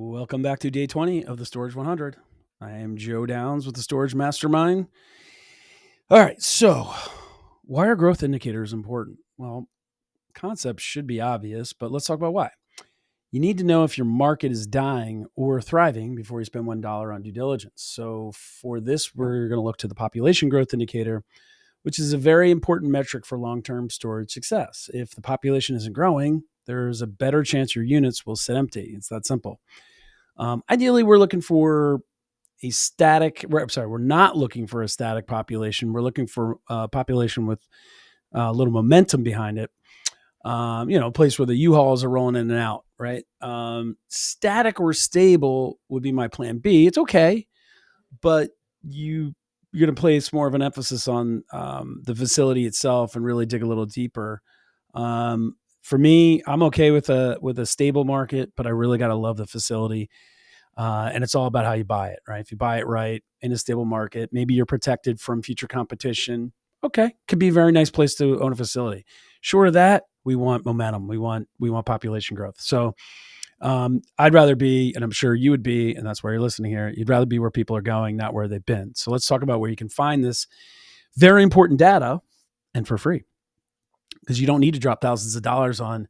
Welcome back to day 20 of the Storage 100. I am Joe Downs with the Storage Mastermind. All right, so why are growth indicators important? Well, concepts should be obvious, but let's talk about why. You need to know if your market is dying or thriving before you spend $1 on due diligence. So, for this, we're going to look to the population growth indicator, which is a very important metric for long term storage success. If the population isn't growing, there's a better chance your units will sit empty. It's that simple. Ideally, we're looking for a static. We're not looking for a static population. We're looking for a population with a little momentum behind it. A place where the U-Hauls are rolling in and out, right? Static or stable would be my plan B. It's okay, but you're going to place more of an emphasis on the facility itself and really dig a little deeper. For me, I'm okay with a stable market, but I really got to love the facility. And it's all about how you buy it, right? If you buy it right in a stable market, maybe you're protected from future competition. Okay, could be a very nice place to own a facility. Short of that, we want momentum. We want population growth. So I'd rather be, and I'm sure you would be, and that's why you're listening here. You'd rather be where people are going, not where they've been. So let's talk about where you can find this very important data and for free, because you don't need to drop thousands of dollars on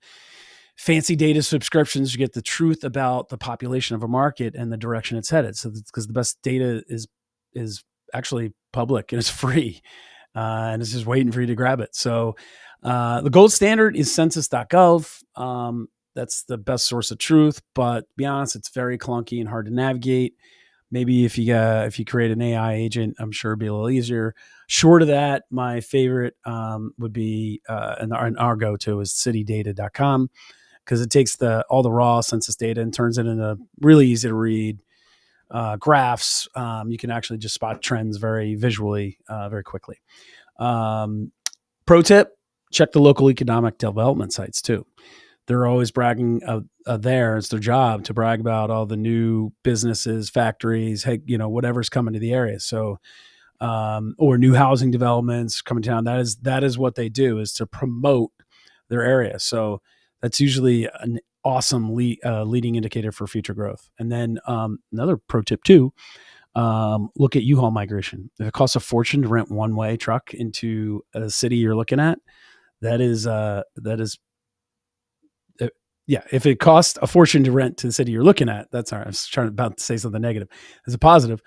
fancy data subscriptions to get the truth about the population of a market and the direction it's headed. So because the best data is actually public and it's free, and it's just waiting for you to grab it. So the gold standard is census.gov. That's the best source of truth, but to be honest, it's very clunky and hard to navigate. Maybe if you create an AI agent, I'm sure it'd be a little easier. Short of that, my favorite would be and our go-to is citydata.com, because it takes all the raw census data and turns it into really easy to read graphs. You can actually just spot trends very visually, very quickly. Pro tip: check the local economic development sites too. They're always bragging there. It's their job to brag about all the new businesses, factories, whatever's coming to the area. So, or new housing developments coming down. That is what they do, is to promote their area. So that's usually an awesome leading indicator for future growth. And then another pro tip too, look at U-Haul migration. If it costs a fortune to rent one-way truck into a city you're looking at, if it costs a fortune to rent to the city you're looking at, that's all right. I was about to say something negative. As a positive,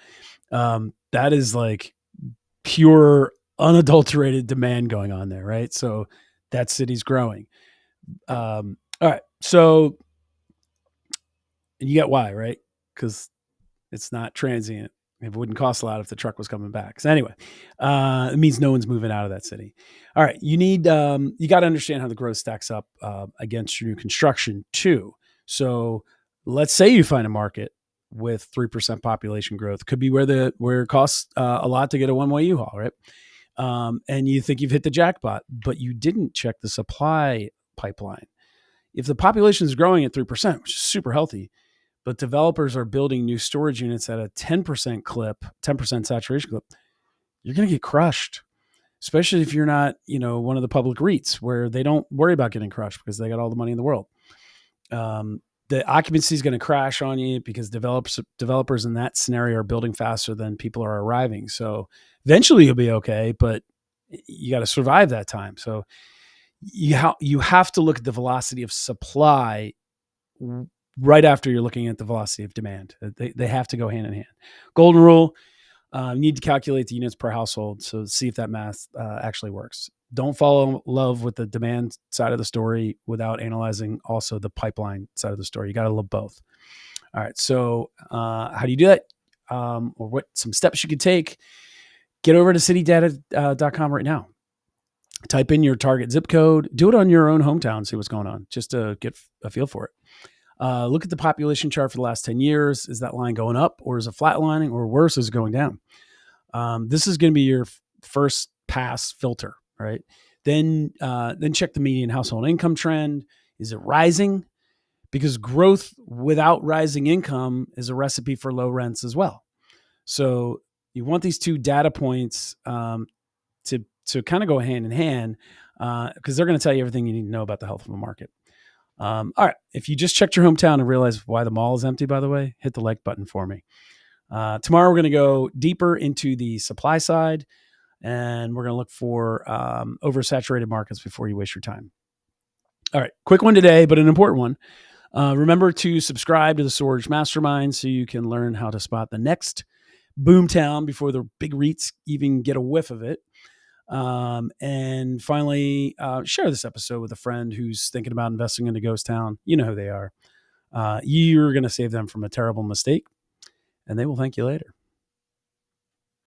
that is like pure, unadulterated demand going on there, right? So that city's growing. All right. So you get why, right? Because it's not transient. It wouldn't cost a lot if the truck was coming back. So anyway, it means no one's moving out of that city. All right. You got to understand how the growth stacks up against your new construction too. So let's say you find a market with 3% population growth. Could be where it costs a lot to get a one-way U-Haul, right? And you think you've hit the jackpot, but you didn't check the supply pipeline. If the population is growing at 3%, which is super healthy, but developers are building new storage units at a 10% clip, 10% saturation clip, you're going to get crushed, especially if you're not, one of the public REITs where they don't worry about getting crushed because they got all the money in the world. The occupancy is going to crash on you because developers in that scenario are building faster than people are arriving. So eventually you'll be okay, but you got to survive that time. So you have to look at the velocity of supply right after you're looking at the velocity of demand. They have to go hand in hand. Golden rule: you need to calculate the units per household. So see if that math actually works. Don't fall in love with the demand side of the story without analyzing also the pipeline side of the story. You got to love both. All right. So how do you do that? Or what some steps you could take? Get over to citydata.com right now. Type in your target zip code. Do it on your own hometown. See what's going on, just to get a feel for it. Look at the population chart for the last 10 years. Is that line going up, or is it flatlining, or worse, is it going down? This is going to be your first pass filter, right? Then check the median household income trend. Is it rising? Because growth without rising income is a recipe for low rents as well. So you want these two data points to kind of go hand in hand, because they're going to tell you everything you need to know about the health of a market. All right. If you just checked your hometown and realized why the mall is empty, by the way, hit the like button for me. Tomorrow, we're going to go deeper into the supply side, and we're going to look for oversaturated markets before you waste your time. All right. Quick one today, but an important one. Remember to subscribe to the Storage Mastermind so you can learn how to spot the next boomtown before the big REITs even get a whiff of it. And finally, share this episode with a friend who's thinking about investing in a ghost town. You know who they are. You're going to save them from a terrible mistake, and they will thank you later.